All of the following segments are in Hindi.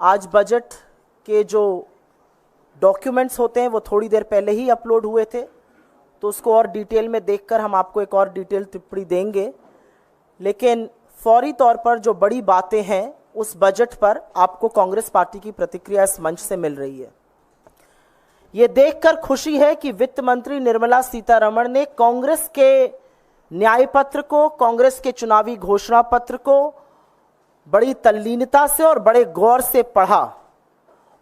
आज बजट के जो डॉक्यूमेंट्स होते हैं वो थोड़ी देर पहले ही अपलोड हुए थे, तो उसको और डिटेल में देखकर हम आपको एक और डिटेल टिप्पणी देंगे। लेकिन फौरी तौर पर जो बड़ी बातें हैं उस बजट पर आपको कांग्रेस पार्टी की प्रतिक्रिया इस मंच से मिल रही है। ये देखकर खुशी है कि वित्त मंत्री निर्मला सीतारमण ने कांग्रेस के न्याय पत्र को, कांग्रेस के चुनावी घोषणा पत्र को बड़ी तल्लीनता से और बड़े गौर से पढ़ा,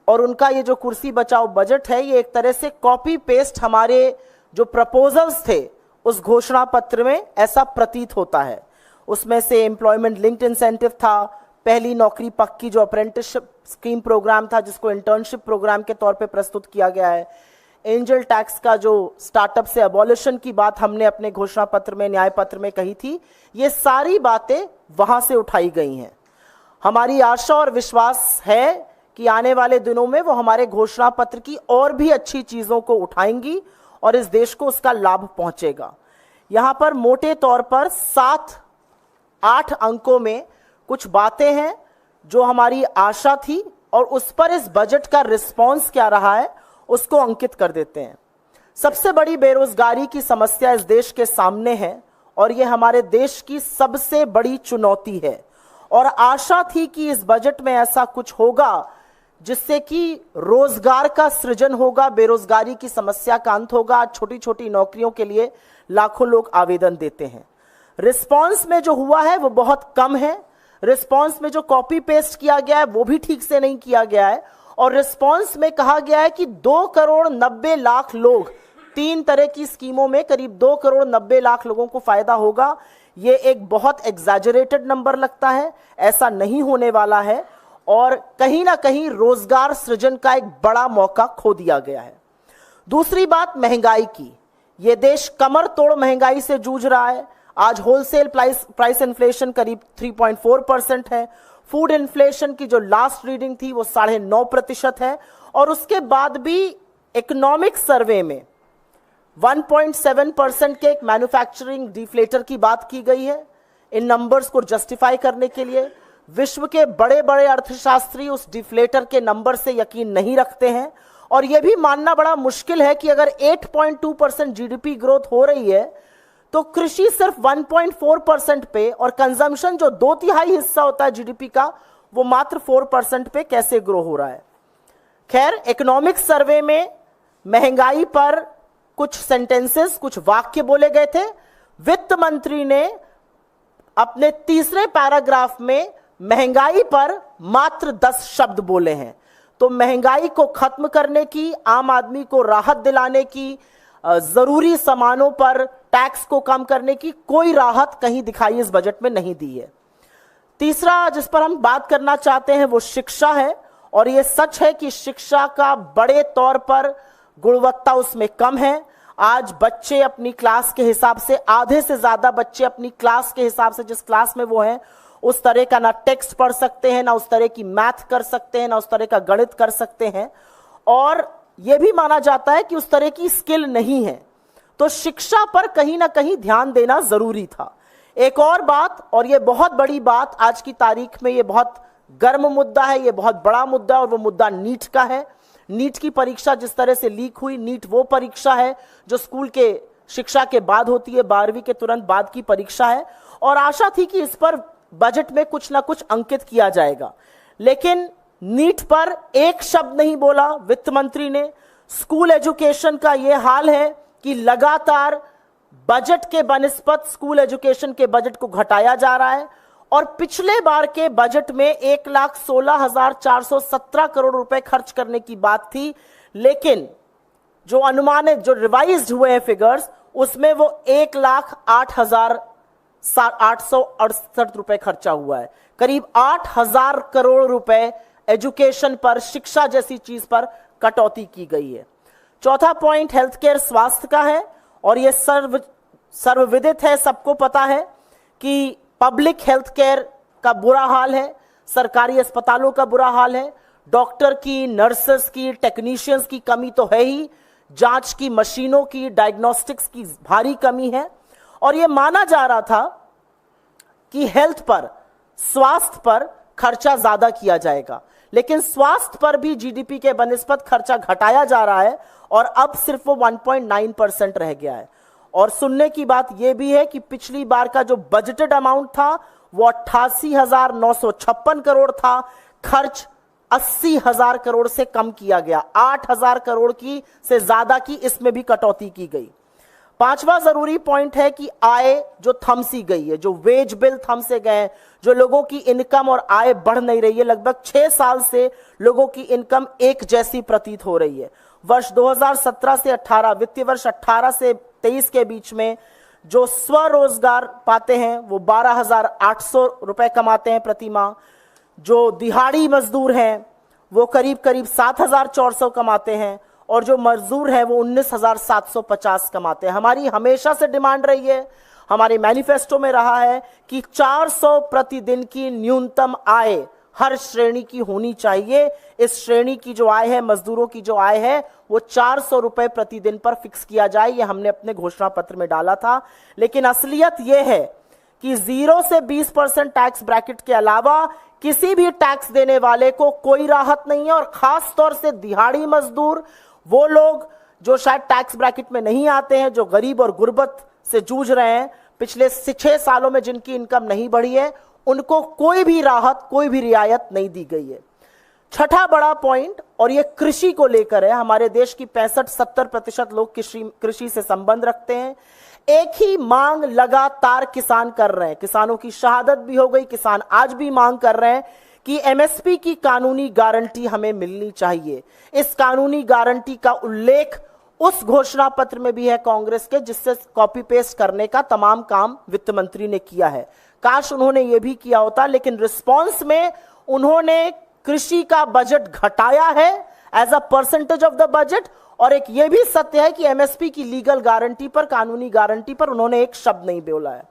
और उनका ये जो कुर्सी बचाओ बजट है ये एक तरह से कॉपी पेस्ट हमारे जो प्रपोजल्स थे उस घोषणा पत्र में ऐसा प्रतीत होता है। उसमें से एम्प्लॉयमेंट लिंक्ड इंसेंटिव था, पहली नौकरी पक्की जो अप्रेंटिसशिप स्कीम प्रोग्राम था जिसको इंटर्नशिप प्रोग्राम के तौर पे प्रस्तुत किया गया है, एंजल टैक्स का जो स्टार्टअप से अबॉलिशन की बात हमने अपने घोषणा पत्र में, न्याय पत्र में कही थी, ये सारी बातें वहां से उठाई गई हैं। हमारी आशा और विश्वास है कि आने वाले दिनों में वो हमारे घोषणा पत्र की और भी अच्छी चीजों को उठाएंगी और इस देश को उसका लाभ पहुंचेगा। यहां पर मोटे तौर पर 7-8 अंकों में कुछ बातें हैं जो हमारी आशा थी और उस पर इस बजट का रिस्पॉन्स क्या रहा है उसको अंकित कर देते हैं। सबसे बड़ी बेरोजगारी की समस्या इस देश के सामने है और ये हमारे देश की सबसे बड़ी चुनौती है, और आशा थी कि इस बजट में ऐसा कुछ होगा जिससे कि रोजगार का सृजन होगा, बेरोजगारी की समस्या का अंत होगा। आज छोटी छोटी नौकरियों के लिए लाखों लोग आवेदन देते हैं। रिस्पॉन्स में जो हुआ है वो बहुत कम है। रिस्पॉन्स में जो कॉपी पेस्ट किया गया है वो भी ठीक से नहीं किया गया है, और रिस्पॉन्स में कहा गया है कि 2,90,00,000 लोग, 3 तरह की स्कीमों में करीब 2,90,00,000 लोगों को फायदा होगा। ये एक बहुत एग्जैजरेटेड नंबर लगता है, ऐसा नहीं होने वाला है, और कहीं ना कहीं रोजगार सृजन का एक बड़ा मौका खो दिया गया है। दूसरी बात महंगाई की, ये देश कमर तोड़ महंगाई से जूझ रहा है। आज होलसेल प्राइस इन्फ्लेशन करीब 3.4% है। फूड इन्फ्लेशन की जो लास्ट रीडिंग थी वो 9.5% है, और उसके बाद भी इकोनॉमिक सर्वे में 1.7% के एक मैन्युफैक्चरिंग डिफ्लेटर की बात की गई है। इन नंबर्स को जस्टिफाई करने के लिए विश्व के बड़े बड़े अर्थशास्त्री उस डिफ्लेटर के नंबर से यकीन नहीं रखते हैं, और यह भी मानना बड़ा मुश्किल है कि अगर 8.2% जीडीपी ग्रोथ हो रही है तो कृषि सिर्फ 1.4% पे और कंजम्पशन जो 2/3 हिस्सा होता है जीडीपी का वो मात्र 4% पे कैसे ग्रो हो रहा है। खैर, इकोनॉमिक सर्वे में महंगाई पर कुछ सेंटेंसेस, कुछ वाक्य बोले गए थे। वित्त मंत्री ने अपने तीसरे पैराग्राफ में महंगाई पर मात्र 10 शब्द बोले हैं। तो महंगाई को खत्म करने की, आम आदमी को राहत दिलाने की, जरूरी सामानों पर टैक्स को कम करने की कोई राहत कहीं दिखाई इस बजट में नहीं दी है। तीसरा जिस पर हम बात करना चाहते हैं वो शिक्षा है, और यह सच है कि शिक्षा का बड़े तौर पर गुणवत्ता उसमें कम है। आज बच्चे अपनी क्लास के हिसाब से, आधे से ज्यादा बच्चे अपनी क्लास के हिसाब से, जिस क्लास में वो हैं उस तरह का ना टेक्स्ट पढ़ सकते हैं, ना उस तरह की मैथ कर सकते हैं, ना उस तरह का गणित कर सकते हैं, और यह भी माना जाता है कि उस तरह की स्किल नहीं है। तो शिक्षा पर कहीं ना कहीं ध्यान देना जरूरी था। एक और बात, और यह बहुत बड़ी बात, आज की तारीख में यह बहुत गर्म मुद्दा है, यह बहुत बड़ा मुद्दा, और वो मुद्दा नीट का है। नीट की परीक्षा जिस तरह से लीक हुई, नीट वो परीक्षा है जो स्कूल के शिक्षा के बाद होती है, 12वीं के तुरंत बाद की परीक्षा है, और आशा थी कि इस पर बजट में कुछ ना कुछ अंकित किया जाएगा। लेकिन नीट पर एक शब्द नहीं बोला वित्त मंत्री ने। स्कूल एजुकेशन का यह हाल है कि लगातार बजट के बनिस्बत स्कूल एजुकेशन के बजट को घटाया जा रहा है, और पिछले बार के बजट में 1,16,417 करोड़ रुपए खर्च करने की बात थी, लेकिन जो अनुमानित, जो रिवाइज्ड हुए हैं फिगर्स, उसमें वो 1,08,868 रुपए खर्चा हुआ है। करीब 8,000 करोड़ रुपए एजुकेशन पर, शिक्षा जैसी चीज पर कटौती की गई है। चौथा पॉइंट हेल्थ केयर, स्वास्थ्य का है, और यह सर्वविदित है, सबको पता है कि पब्लिक हेल्थ केयर का बुरा हाल है, सरकारी अस्पतालों का बुरा हाल है। डॉक्टर की, नर्सेस की, टेक्नीशियंस की कमी तो है ही, जांच की मशीनों की, डायग्नोस्टिक्स की भारी कमी है, और यह माना जा रहा था कि हेल्थ पर, स्वास्थ्य पर खर्चा ज्यादा किया जाएगा। लेकिन स्वास्थ्य पर भी जीडीपी के बनिस्बत खर्चा घटाया जा रहा है और अब सिर्फ वो 1.9% रह गया है। और सुनने की बात यह भी है कि पिछली बार का जो बजटेड अमाउंट था वो 88,956 करोड़ था, खर्च 80,000 करोड़ से कम किया गया, 8,000 करोड़ की से ज्यादा की इसमें भी कटौती की गई। पांचवा जरूरी पॉइंट है कि आय जो थमसी गई है, जो वेज बिल थमसे गए, जो लोगों की इनकम और आय बढ़ नहीं रही है, लगभग 6 साल से लोगों की इनकम एक जैसी प्रतीत हो रही है। वर्ष 2017 से 18, वित्तीय वर्ष 18 से 23 के बीच में जो स्वरोजगार पाते हैं वो 12,800 रुपए कमाते हैं प्रति माह। जो दिहाड़ी मजदूर हैं वो करीब करीब 7,400 कमाते हैं और जो मजदूर हैं वो 19,750 कमाते हैं। हमारी हमेशा से डिमांड रही है, हमारे मैनिफेस्टो में रहा है कि 400 प्रतिदिन की न्यूनतम आय हर श्रेणी की होनी चाहिए। इस श्रेणी की जो आय है, मजदूरों की जो आय है, वो 400 रुपए प्रतिदिन पर फिक्स किया जाए, ये हमने अपने घोषणा पत्र में डाला था। लेकिन असलियत यह है कि 0 से 20% टैक्स ब्रैकेट के अलावा किसी भी टैक्स देने वाले को कोई राहत नहीं है। और खास तौर से दिहाड़ी मजदूर, वो लोग जो शायद टैक्स ब्रैकेट में नहीं आते हैं, जो गरीब और गुर्बत से जूझ रहे हैं, पिछले 6 सालों में जिनकी इनकम नहीं बढ़ी है, उनको कोई भी राहत, कोई भी रियायत नहीं दी गई है। छठा बड़ा पॉइंट, और ये कृषि को लेकर है। हमारे देश की 65-70% लोग कृषि से संबंध रखते हैं। एक ही मांग लगातार किसान कर रहे हैं, किसानों की शहादत भी हो गई, किसान आज भी मांग कर रहे हैं कि एमएसपी की कानूनी गारंटी हमें मिलनी चाहिए। इस कानूनी गारंटी का उल्लेख उस घोषणा पत्र में भी है कांग्रेस के, जिससे कॉपी पेस्ट करने का तमाम काम वित्त मंत्री ने किया है। काश उन्होंने यह भी किया होता, लेकिन रिस्पांस में उन्होंने कृषि का बजट घटाया है as a percentage of the budget. और एक यह भी सत्य है कि एमएसपी की लीगल गारंटी पर, कानूनी गारंटी पर उन्होंने एक शब्द नहीं बोला है।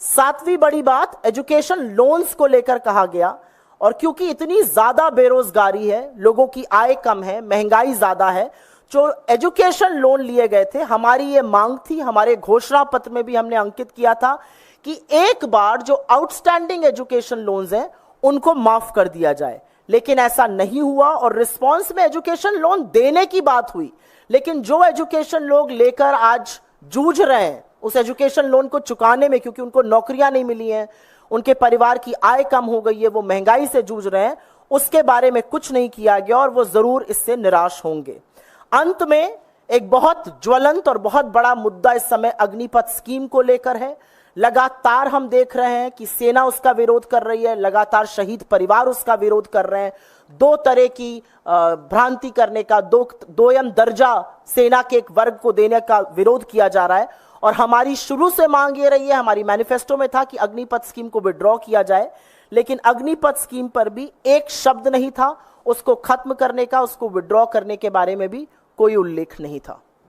सातवीं बड़ी बात, एजुकेशन लोन्स को लेकर कहा गया। और क्योंकि इतनी ज्यादा बेरोजगारी है, लोगों की आय कम है, महंगाई ज्यादा है, जो एजुकेशन लोन लिए गए थे, हमारी ये मांग थी, हमारे घोषणा पत्र में भी हमने अंकित किया था कि एक बार जो आउटस्टैंडिंग एजुकेशन लोन्स हैं उनको माफ कर दिया जाए। लेकिन ऐसा नहीं हुआ और रिस्पांस में एजुकेशन लोन देने की बात हुई, लेकिन जो एजुकेशन लोग लेकर आज जूझ रहे हैं उस एजुकेशन लोन को चुकाने में, क्योंकि उनको नौकरियां नहीं मिली हैं, उनके परिवार की आय कम हो गई है, वो महंगाई से जूझ रहे हैं, उसके बारे में कुछ नहीं किया गया और वो जरूर इससे निराश होंगे। अंत में एक बहुत ज्वलंत और बहुत बड़ा मुद्दा इस समय अग्निपथ स्कीम को लेकर है। लगातार हम देख रहे हैं कि सेना उसका विरोध कर रही है, लगातार शहीद परिवार उसका विरोध कर रहे हैं। 2 तरह की भ्रांति करने का, दोयम दर्जा सेना के एक वर्ग को देने का विरोध किया जा रहा है। और हमारी शुरू से मांग ये रही है, हमारी मैनिफेस्टो में था कि अग्निपथ स्कीम को विड्रॉ किया जाए, लेकिन अग्निपथ स्कीम पर भी एक शब्द नहीं था, उसको खत्म करने का, उसको विड्रॉ करने के बारे में भी कोई उल्लेख नहीं था।